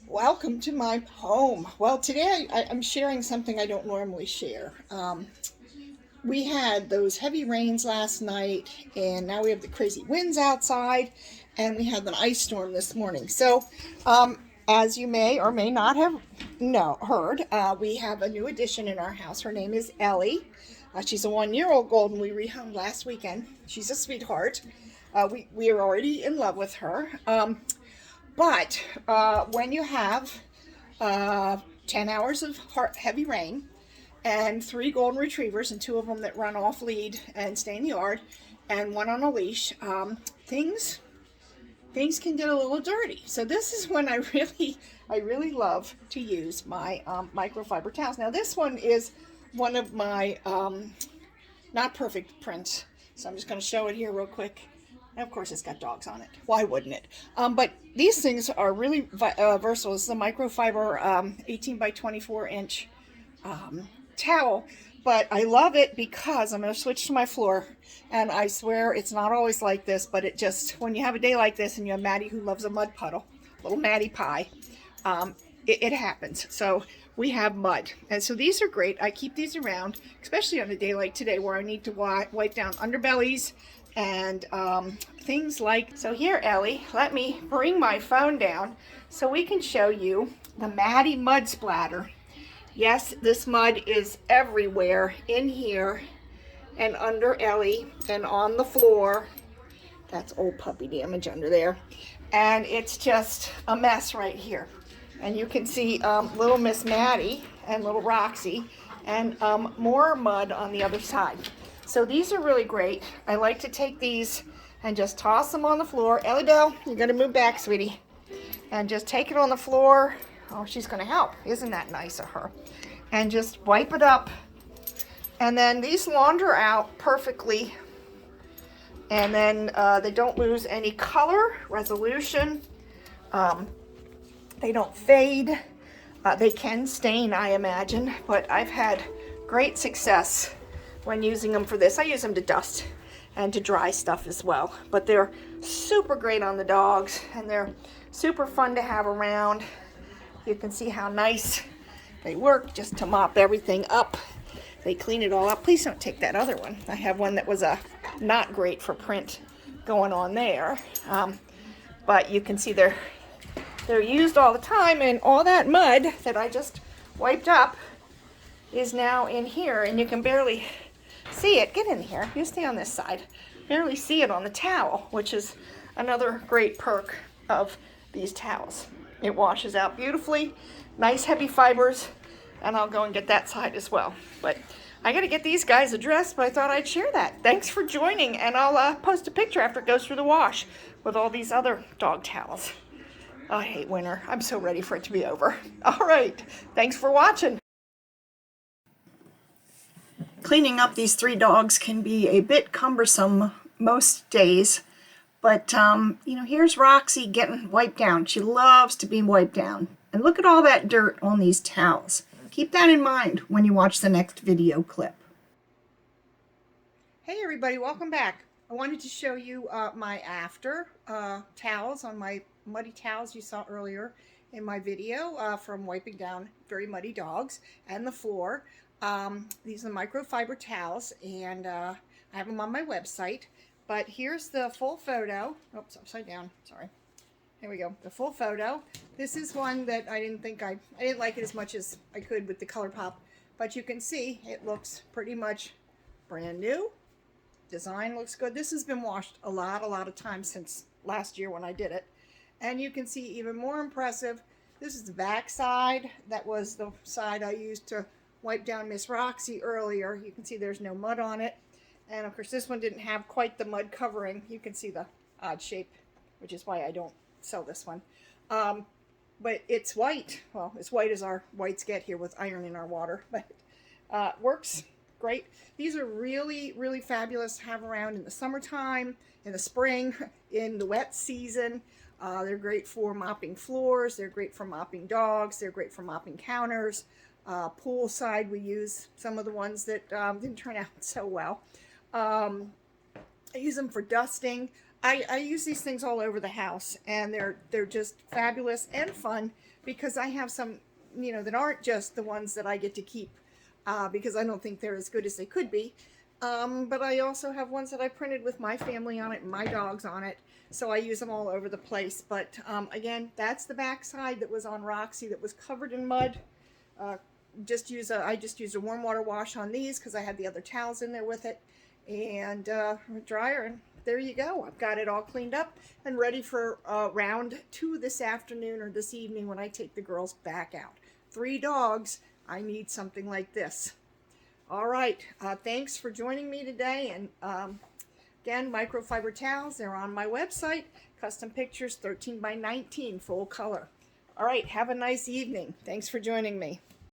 Welcome to my home. Well, today I'm sharing something I don't normally share. We had those heavy rains last night, and now we have the crazy winds outside, and we had an ice storm this morning. So, as you may or may not have heard, we have a new addition in our house. Her name is Ellie. She's a 1-year-old golden we rehomed last weekend. She's a sweetheart. We are already in love with her. But when you have 10 hours of heavy rain and 3 golden retrievers and 2 of them that run off lead and stay in the yard and 1 on a leash, things can get a little dirty. So this is when I really love to use my microfiber towels. Now this one is one of my not perfect prints, so I'm just going to show it here real quick. And of course, it's got dogs on it. Why wouldn't it? But these things are really versatile. This is a microfiber 18 by 24 inch towel. But I love it because I'm going to switch to my floor. And I swear it's not always like this, but it just, when you have a day like this and you have Maddie who loves a mud puddle, little Maddie pie, it happens. So we have mud. And so these are great. I keep these around, especially on a day like today where I need to wipe down underbellies and things like. So here, Ellie, let me bring my phone down so we can show you the Maddie mud splatter. Yes, this mud is everywhere in here and under Ellie and on the floor. That's old puppy damage under there. And it's just a mess right here. And you can see little Miss Maddie and little Roxy and more mud on the other side. So these are really great. I like to take these and just toss them on the floor. Ellie Bell, you're gonna move back, sweetie. And just take it on the floor. Oh, she's gonna help. Isn't that nice of her? And just wipe it up. And then these launder out perfectly. And then they don't lose any color, resolution. They don't fade. They can stain, I imagine, but I've had great success when using them for this. I use them to dust and to dry stuff as well, but they're super great on the dogs and they're super fun to have around. You can see how nice they work just to mop everything up. They clean it all up. Please don't take that other one. I have one that was not great for print going on there, but you can see they're used all the time, and all that mud that I just wiped up is now in here, and you can barely see it. Get in here. You stay on this side. Barely see it on the towel, which is another great perk of these towels. It washes out beautifully, nice heavy fibers, and I'll go and get that side as well. But I got to get these guys addressed, but I thought I'd share that. Thanks for joining, and I'll post a picture after it goes through the wash with all these other dog towels. I hate winter. I'm so ready for it to be over. All right. Thanks for watching. Cleaning up these 3 dogs can be a bit cumbersome most days, but here's Roxy getting wiped down. She loves to be wiped down. And look at all that dirt on these towels. Keep that in mind when you watch the next video clip. Hey everybody, welcome back. I wanted to show you my after towels on my muddy towels you saw earlier in my video from wiping down very muddy dogs and the floor. These are microfiber towels, and I have them on my website. But here's the full photo. Oops, upside down. Sorry. Here we go. The full photo. This is one that I didn't like it as much as I could with the color pop, but you can see it looks pretty much brand new. Design looks good. This has been washed a lot of times since last year when I did it. And you can see even more impressive. This is the back side. That was the side I used to wipe down Miss Roxy earlier. You can see there's no mud on it. And of course this one didn't have quite the mud covering. You can see the odd shape, which is why I don't sell this one. But it's white. Well, as white as our whites get here with iron in our water. But works great. These are really fabulous to have around in the summertime, in the spring, in the wet season. They're great for mopping floors. They're great for mopping dogs. They're great for mopping counters. Poolside, we use some of the ones that didn't turn out so well. I use them for dusting. I use these things all over the house, and they're just fabulous and fun because I have some, you know, that aren't just the ones that I get to keep because I don't think they're as good as they could be. But I also have ones that I printed with my family on it and my dogs on it, so I use them all over the place. But again, that's the back side that was on Roxy that was covered in mud. Uh, I just used a warm water wash on these because I had the other towels in there with it, and dryer, and there you go. I've got it all cleaned up and ready for round 2 this afternoon or this evening when I take the girls back out. 3 dogs, I need something like this. All right, thanks for joining me today, and again, microfiber towels, they're on my website. Custom pictures, 13 by 19, full color. All right, have a nice evening. Thanks for joining me.